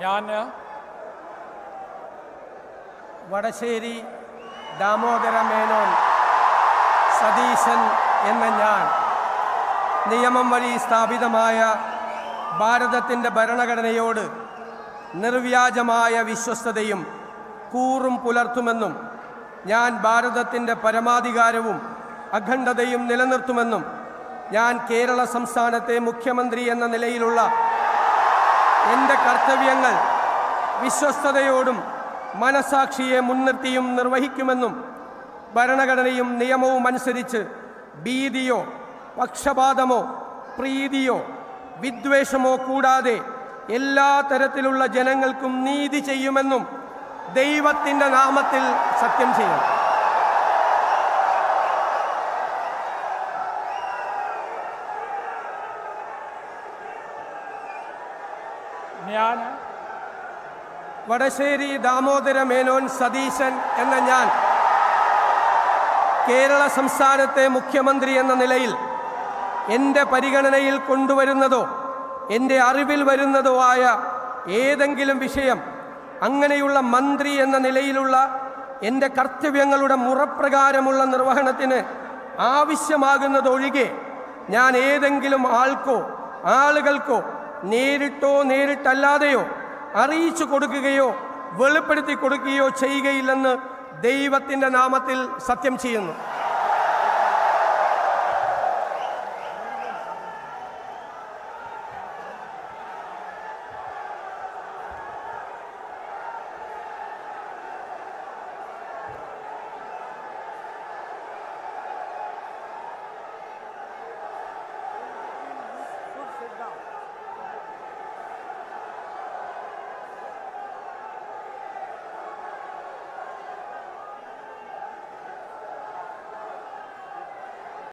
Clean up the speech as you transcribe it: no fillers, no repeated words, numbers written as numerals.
ഞാൻ വടശ്ശേരി ദാമോദര മേനോൻ സതീശൻ എന്ന ഞാൻ നിയമം വഴി സ്ഥാപിതമായ ഭാരതത്തിൻ്റെ ഭരണഘടനയോട് നിർവ്യാജമായ വിശ്വസ്തതയും കൂറും പുലർത്തുമെന്നും ഞാൻ ഭാരതത്തിൻ്റെ പരമാധികാരവും അഖണ്ഡതയും നിലനിർത്തുമെന്നും ഞാൻ കേരള സംസ്ഥാനത്തെ മുഖ്യമന്ത്രി എന്ന നിലയിലുള്ള എൻ്റെ കർത്തവ്യങ്ങൾ വിശ്വസ്തയോടും മനസാക്ഷിയെ മുൻനിർത്തിയും നിർവഹിക്കുമെന്നും ഭരണഘടനയും നിയമവും അനുസരിച്ച് ഭീതിയോ പക്ഷപാതമോ പ്രീതിയോ വിദ്വേഷമോ കൂടാതെ എല്ലാ തരത്തിലുള്ള ജനങ്ങൾക്കും നീതി ചെയ്യുമെന്നും ദൈവത്തിൻ്റെ നാമത്തിൽ സത്യം ചെയ്യും. ഞാൻ വടശ്ശേരി ദാമോദര മേനോൻ സതീശൻ എന്ന ഞാൻ കേരള സംസ്ഥാനത്തെ മുഖ്യമന്ത്രി എന്ന നിലയിൽ എൻ്റെ പരിഗണനയിൽ കൊണ്ടുവരുന്നതോ എൻ്റെ അറിവിൽ വരുന്നതോ ആയ ഏതെങ്കിലും വിഷയം അങ്ങനെയുള്ള മന്ത്രി എന്ന നിലയിലുള്ള എൻ്റെ കർത്തവ്യങ്ങളുടെ മുറപ്രകാരമുള്ള നിർവഹണത്തിന് ആവശ്യമാകുന്നതൊഴികെ ഞാൻ ഏതെങ്കിലും ആൾക്കോ ആളുകൾക്കോ നേരിട്ടോ നേരിട്ടല്ലാതെയോ അറിയിച്ചു കൊടുക്കുകയോ വെളിപ്പെടുത്തി കൊടുക്കുകയോ ചെയ്യുകയില്ലെന്ന് ദൈവത്തിൻ്റെ നാമത്തിൽ സത്യം ചെയ്യുന്നു.